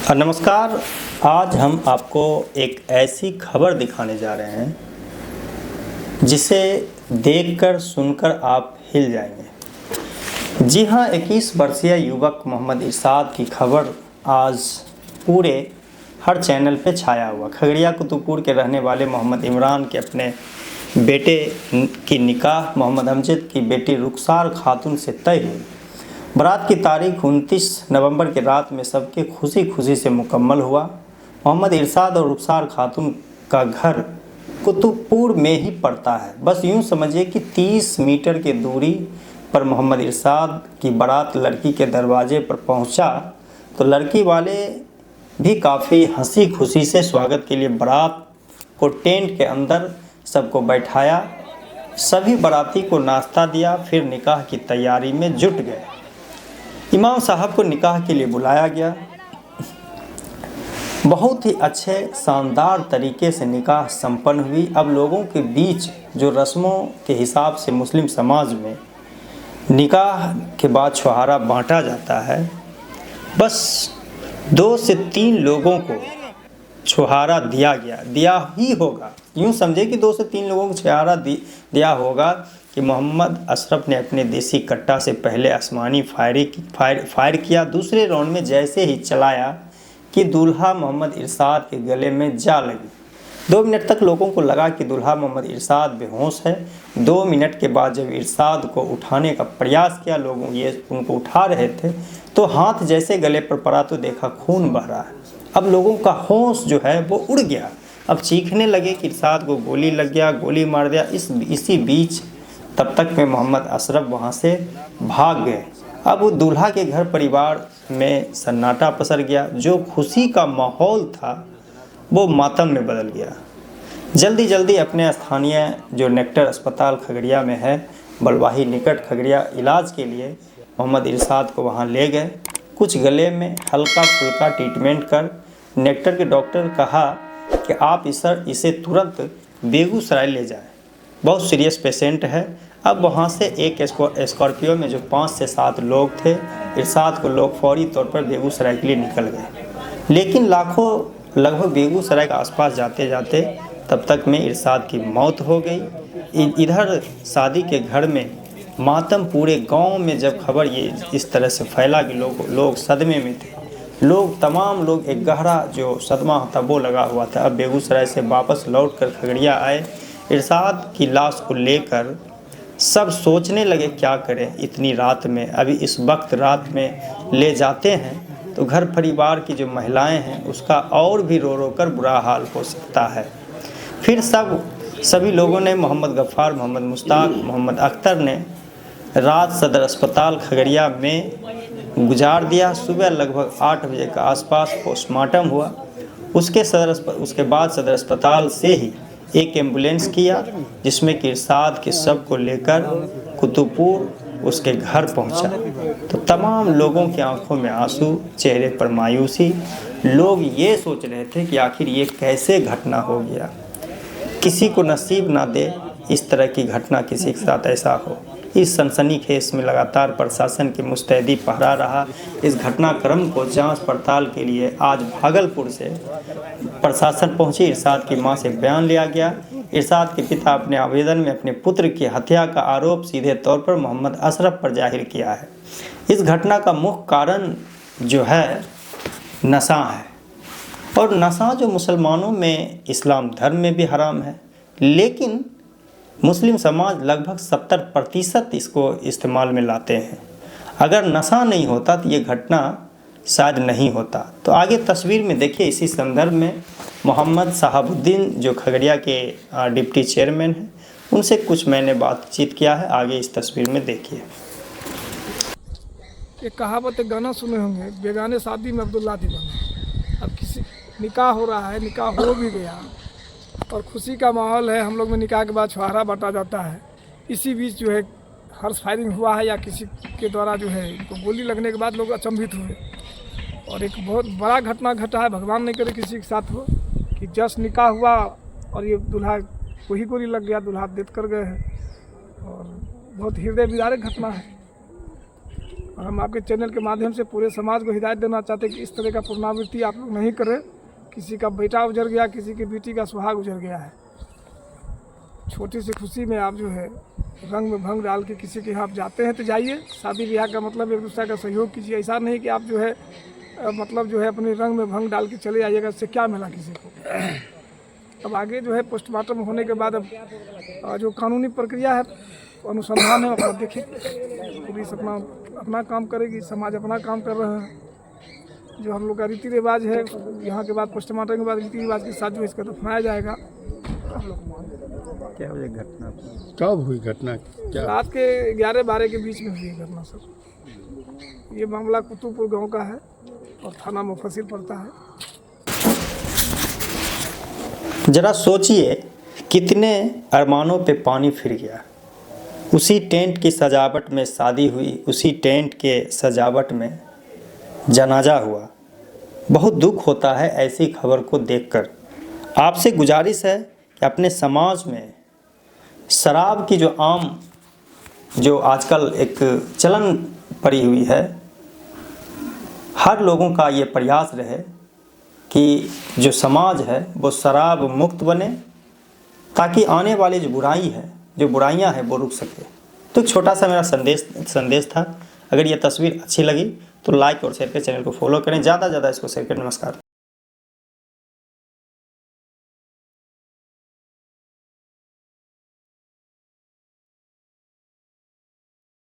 नमस्कार। आज हम आपको एक ऐसी खबर दिखाने जा रहे हैं जिसे देखकर सुनकर आप हिल जाएंगे। जी हाँ, 21 वर्षीय युवक मोहम्मद इरशाद की खबर आज पूरे हर चैनल पे छाया हुआ। खगड़िया कुतुबपुर के रहने वाले मोहम्मद इमरान के अपने बेटे की निकाह मोहम्मद अमजद की बेटी रुखसार खातून से तय हुई। बारात की तारीख 29 नवंबर की रात में सबके खुशी खुशी से मुकम्मल हुआ। मोहम्मद इरशाद और रुखसार खातून का घर कुतुबपुर में ही पड़ता है। बस यूँ समझिए कि 30 मीटर की दूरी पर मोहम्मद इरशाद की बारात लड़की के दरवाजे पर पहुंचा तो लड़की वाले भी काफ़ी हंसी खुशी से स्वागत के लिए बारात को टेंट के अंदर सबको बैठाया। सभी बाराती को नाश्ता दिया, फिर निकाह की तैयारी में जुट गए। इमाम साहब को निकाह के लिए बुलाया गया। बहुत ही अच्छे शानदार तरीके से निकाह संपन्न हुई। अब लोगों के बीच जो रस्मों के हिसाब से मुस्लिम समाज में निकाह के बाद छुहारा बांटा जाता है, बस 2 से 3 लोगों को छुहारा दिया ही होगा। यूँ समझे कि 2 से 3 लोगों को छुहारा दिया होगा कि मोहम्मद अशरफ ने अपने देसी कट्टा से पहले आसमानी फायर किया। दूसरे राउंड में जैसे ही चलाया कि दूल्हा मोहम्मद इरशाद के गले में जा लगी। 2 मिनट तक लोगों को लगा कि दूल्हा मोहम्मद इरशाद बेहोश है। 2 मिनट के बाद जब इरशाद को उठाने का प्रयास किया, लोगों ये उनको उठा रहे थे तो हाथ जैसे गले पर पड़ा तो देखा खून बह रहा है। अब लोगों का होश जो है वो उड़ गया। अब चीखने लगे कि इरशाद को गोली लग गया, गोली मार दिया। इसी बीच तब तक में मोहम्मद अशरफ वहाँ से भाग गए। अब वो दूल्हा के घर परिवार में सन्नाटा पसर गया। जो खुशी का माहौल था वो मातम में बदल गया। जल्दी अपने स्थानीय जो नेक्टर अस्पताल खगड़िया में है, बलवाही निकट खगड़िया, इलाज के लिए मोहम्मद इरशाद को वहाँ ले गए। कुछ गले में हल्का फुल्का ट्रीटमेंट कर नेक्टर के डॉक्टर कहा कि आप इसे तुरंत बेगूसराय ले जाएं, बहुत सीरियस पेशेंट है। अब वहाँ से एक स्कॉर्पियो में जो 5 से 7 लोग थे, इरशाद को लोग फौरी तौर पर बेगूसराय के लिए निकल गए। लेकिन लाखों लगभग बेगूसराय के आसपास जाते जाते तब तक में इरशाद की मौत हो गई। इधर शादी के घर में मातम पूरे गांव में जब खबर ये इस तरह से फैला कि लोग सदमे में थे। तमाम लोग एक गहरा जो सदमा था वो लगा हुआ था। अब बेगूसराय से वापस लौट कर खगड़िया आए। इरशाद की लाश को लेकर सब सोचने लगे क्या करें इतनी रात में। अभी इस वक्त रात में ले जाते हैं तो घर परिवार की जो महिलाएं हैं उसका और भी रो कर बुरा हाल हो सकता है। फिर सभी लोगों ने मोहम्मद गफ्फार, मोहम्मद मुश्ताक, मोहम्मद अख्तर ने रात सदर अस्पताल खगड़िया में गुजार दिया। सुबह लगभग 8 बजे के आसपास पोस्टमार्टम हुआ। उसके बाद सदर अस्पताल से ही एक एम्बुलेंस किया जिसमें कि इरशाद के शव को लेकर कुतुबपुर उसके घर पहुंचा। तो तमाम लोगों की आंखों में आंसू, चेहरे पर मायूसी। लोग ये सोच रहे थे कि आखिर ये कैसे घटना हो गया। किसी को नसीब ना दे इस तरह की घटना किसी के साथ ऐसा हो। इस सनसनीखेज में लगातार प्रशासन की मुस्तैदी पहरा रहा। इस घटनाक्रम को जांच पड़ताल के लिए आज भागलपुर से प्रशासन पहुंची। इरशाद की मां से बयान लिया गया। इरशाद के पिता अपने आवेदन में अपने पुत्र की हत्या का आरोप सीधे तौर पर मोहम्मद अशरफ पर जाहिर किया है। इस घटना का मुख्य कारण जो है नशा है, और नशा जो मुसलमानों में इस्लाम धर्म में भी हराम है, लेकिन मुस्लिम समाज लगभग 70% इसको इस्तेमाल में लाते हैं। अगर नशा नहीं होता तो ये घटना शायद नहीं होता। तो आगे तस्वीर में देखिए। इसी संदर्भ में मोहम्मद शहाबुद्दीन जो खगड़िया के डिप्टी चेयरमैन हैं, उनसे कुछ मैंने बातचीत किया है। आगे इस तस्वीर में देखिए। एक कहावत, एक गाना सुने होंगे, बेगाने शादी में अब्दुल्ला दीवाना। अब किसी निकाह हो रहा है, निकाह हो भी गया और खुशी का माहौल है। हम लोग में निकाह के बाद छुहारा बांटा जाता है। इसी बीच जो है हर्ष फायरिंग हुआ है या किसी के द्वारा जो है इनको गोली लगने के बाद लोग अचंभित हुए और एक बहुत बड़ा घटना घटा है। भगवान नहीं करे किसी के साथ हो कि जस्ट निकाह हुआ और ये दूल्हा को ही गोली लग गया, दूल्हा डेथ कर गए हैं और बहुत हृदय विदारक घटना है। और हम आपके चैनल के माध्यम से पूरे समाज को हिदायत देना चाहते हैं कि इस तरह का पुनरावृत्ति आप लोग नहीं करें। किसी का बेटा उजर गया, किसी की बेटी का सुहाग उजर गया है, छोटी सी खुशी में आप जो है रंग में भंग डाल के किसी के यहाँ आप जाते हैं तो जाइए। शादी ब्याह का मतलब एक दूसरे का सहयोग कीजिए। ऐसा नहीं कि आप जो है मतलब जो है अपने रंग में भंग डाल के चले आइएगा, इससे क्या मिला किसी को। अब आगे जो है पोस्टमार्टम होने के बाद अब जो कानूनी प्रक्रिया है, अनुसंधान है, अपना देखिए। पुलिस अपना काम करेगी, समाज अपना काम कर रहा है। जो हम लोग का रीति रिवाज है, यहाँ के बाद पोस्टमार्टम के बाद रीति रिवाज के साथ जो इसका दफनाया जाएगा। क्या हुई घटना? कब हुई घटना? क्या रात के 11-12 के बीच में हुई है घटना सर। ये मामला कुतुबपुर गांव का है और थाना मुफस्सिल पड़ता है। जरा सोचिए कितने अरमानों पे पानी फिर गया। उसी टेंट की सजावट में शादी हुई, उसी टेंट के सजावट में जनाजा हुआ। बहुत दुख होता है ऐसी खबर को देखकर। आपसे गुजारिश है कि अपने समाज में शराब की जो आजकल एक चलन पड़ी हुई है, हर लोगों का ये प्रयास रहे कि जो समाज है वो शराब मुक्त बने, ताकि आने वाली जो बुराई है, जो बुराइयां हैं वो रुक सके। तो छोटा सा मेरा संदेश था। अगर ये तस्वीर अच्छी लगी तो लाइक और शेयर कर, चैनल को फॉलो करें, ज़्यादा से ज़्यादा इसको शेयर करें। नमस्कार।